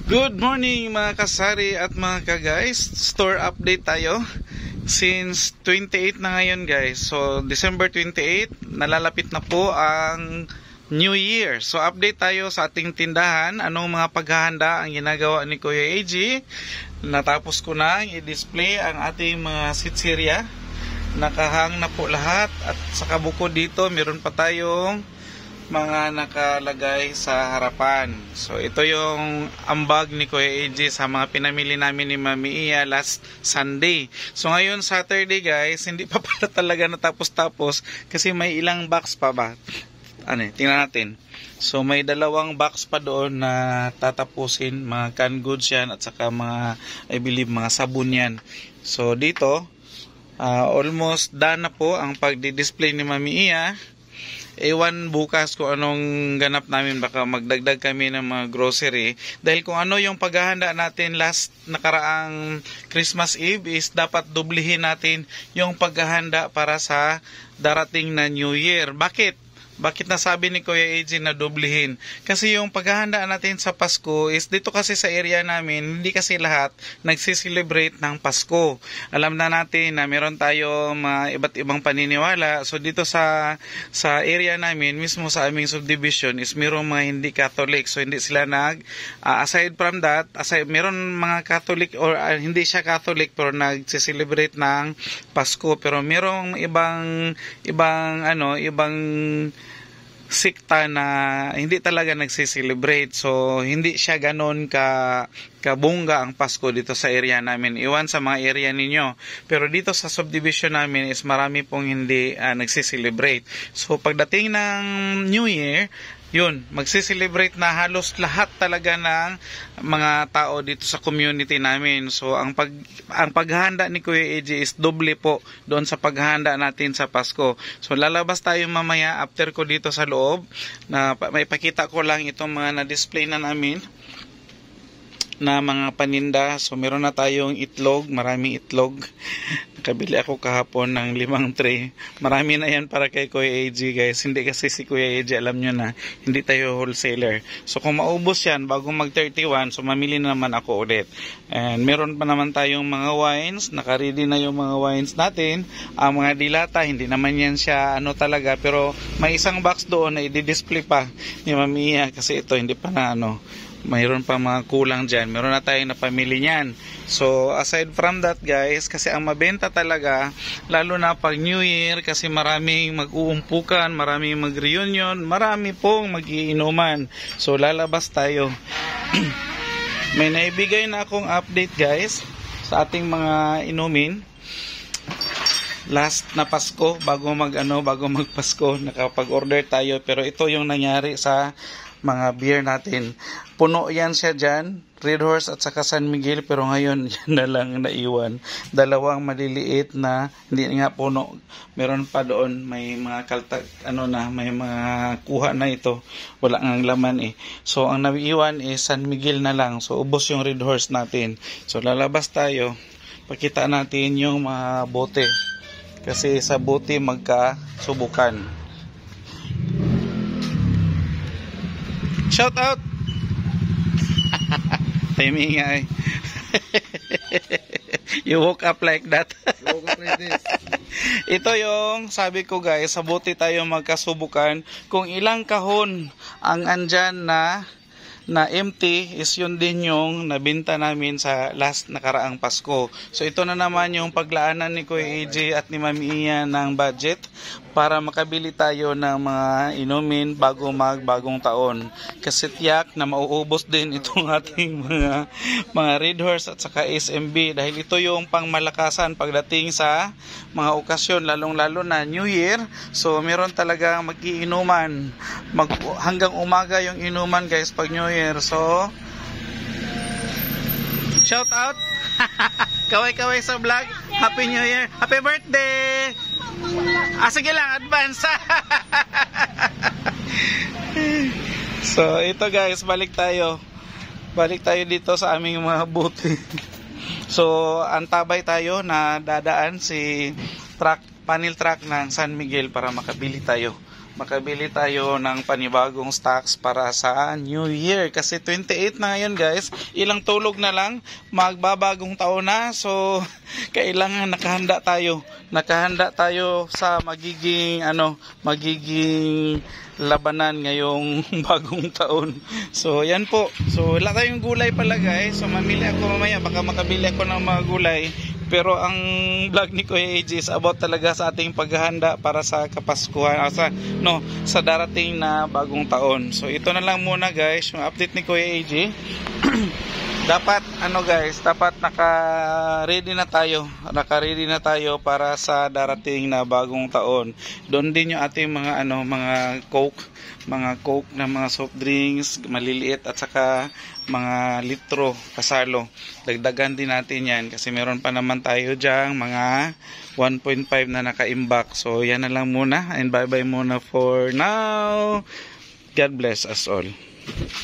Good morning mga kasari at mga ka-guys. Store update tayo. Since 28 na ngayon guys. So December 28, nalalapit na po ang New Year. So update tayo sa ating tindahan. Anong mga paghahanda ang ginagawa ni Kuya AG. Natapos ko na i-display ang ating mga sitsirya. Nakahang na po lahat. At sa kabukod dito, meron pa tayong mga nakalagay sa harapan. So ito yung ambag ni Kuya AJ sa mga pinamili namin ni Mami Iya last Sunday. So ngayon Saturday guys, hindi pa pala talaga natapos-tapos kasi may ilang box pa ba. Tingnan natin. So may dalawang box pa doon na tatapusin, mga canned goods yan at saka mga, I believe, mga sabon yan. So dito almost done na po ang pagdi-display ni Mami Iya. Ewan bukas kung anong ganap namin, baka magdagdag kami ng mga grocery dahil kung ano yung paghahanda natin last nakaraang Christmas Eve is dapat dublihin natin yung paghahanda para sa darating na New Year. Bakit nasabi ni Kuya AJ na dublihin? Kasi yung paghahanda natin sa Pasko is dito kasi sa area namin, hindi kasi lahat nagsiselebrate ng Pasko. Alam na natin na meron tayo iba't ibang paniniwala. So dito sa area namin, mismo sa aming subdivision is meron mga hindi Catholic. So hindi sila aside from that, meron mga Catholic or hindi siya Catholic pero nagsiselebrate ng Pasko. Pero merong ibang sikta na hindi talaga nagsiselebrate. So hindi siya ganon kabongga ang Pasko dito sa area namin. Iwan sa mga area ninyo. Pero dito sa subdivision namin is marami pong hindi nagsiselebrate. So pagdating ng New Year, yun, magsiselebrate na halos lahat talaga ng mga tao dito sa community namin. So ang paghahanda ni Kuya AJ is doble po doon sa paghahanda natin sa Pasko. So lalabas tayo mamaya after ko dito sa loob na may pakita ko lang itong mga na-display na namin na mga paninda. So meron na tayong itlog, maraming itlog. Nakabili ako kahapon ng 5 tray. Marami na yan para kay Kuya AJ guys. Hindi kasi si Kuya AJ, alam nyo na, hindi tayo wholesaler. So kung maubos yan bago mag 31, so mamili na naman ako ulit. And meron pa naman tayong mga wines. Nakaready na yung mga wines natin. Ang mga dilata, hindi naman yan siya talaga. Pero may isang box doon na i-display pa ni Mami Iya kasi ito hindi pa na mayroon pa mga kulang dyan. Meron na tayong napamili niyan. So, aside from that guys, kasi ang mabenta talaga, lalo na pag New Year, kasi maraming mag-uumpukan, maraming mag-reunion, marami pong mag-iinuman. So, lalabas tayo. May naibigay na akong update guys sa ating mga inumin. Last na Pasko, bago magpasko, nakapag-order tayo. Pero ito yung nangyari sa mga beer natin. Puno yan siya dyan, Red Horse at saka San Miguel, pero ngayon yan na lang naiwan. Dalawang maliliit na hindi nga puno. Meron pa doon, may mga may mga kuha na ito. Wala ngang laman So ang naiwan is San Miguel na lang. So ubos yung Red Horse natin. So lalabas tayo. Pakita natin yung mga bote. Kasi sa bote magkasubukan. Shout out! Timing nga You woke up like that. You woke up like this. Ito yung sabi ko guys, sa bote tayo magkasubukan kung ilang kahon ang andyan na empty is yun din yung nabinta namin sa last nakaraang Pasko. So ito na naman yung paglaanan ni Kuya AJ at ni Mami Iya ng budget para makabili tayo ng mga inumin bago bagong taon. Kasi tiyak na mauubos din itong ating mga Red Horse at saka SMB dahil ito yung pangmalakasan pagdating sa mga okasyon, lalong-lalo na New Year. So meron talaga mag-iinuman. Hanggang umaga yung inuman guys pag New Year. So shout out. Kaway-kaway sa vlog. Happy New Year. Happy birthday. Sige lang, advance. So ito guys, balik tayo dito sa aming mga bote. So antabay tayo na dadaan si panel truck ng San Miguel para makabili tayo makabili tayo ng panibagong stocks para sa New Year. Kasi 28 na ngayon guys, ilang tulog na lang, magbabagong taon na. So, kailangan nakahanda tayo. Nakahanda tayo sa magiging labanan ngayong bagong taon. So, yan po. So, wala tayong gulay pala guys. So, mamili ako mamaya. Baka makabili ako ng mga gulay. Pero ang vlog ni Kuya AJ is about talaga sa ating paghahanda para sa Kapaskuhan, sa darating na bagong taon. So ito na lang muna guys, yung update ni Kuya AJ. Dapat dapat naka-ready na tayo para sa darating na bagong taon. Doon din yung ating mga Coke na mga soft drinks, maliliit at saka mga litro kasalo. Dagdagan din natin yan kasi meron pa naman tayo dyan mga 1.5 na naka-imbak. So yan na lang muna and bye bye muna for now. God bless us all.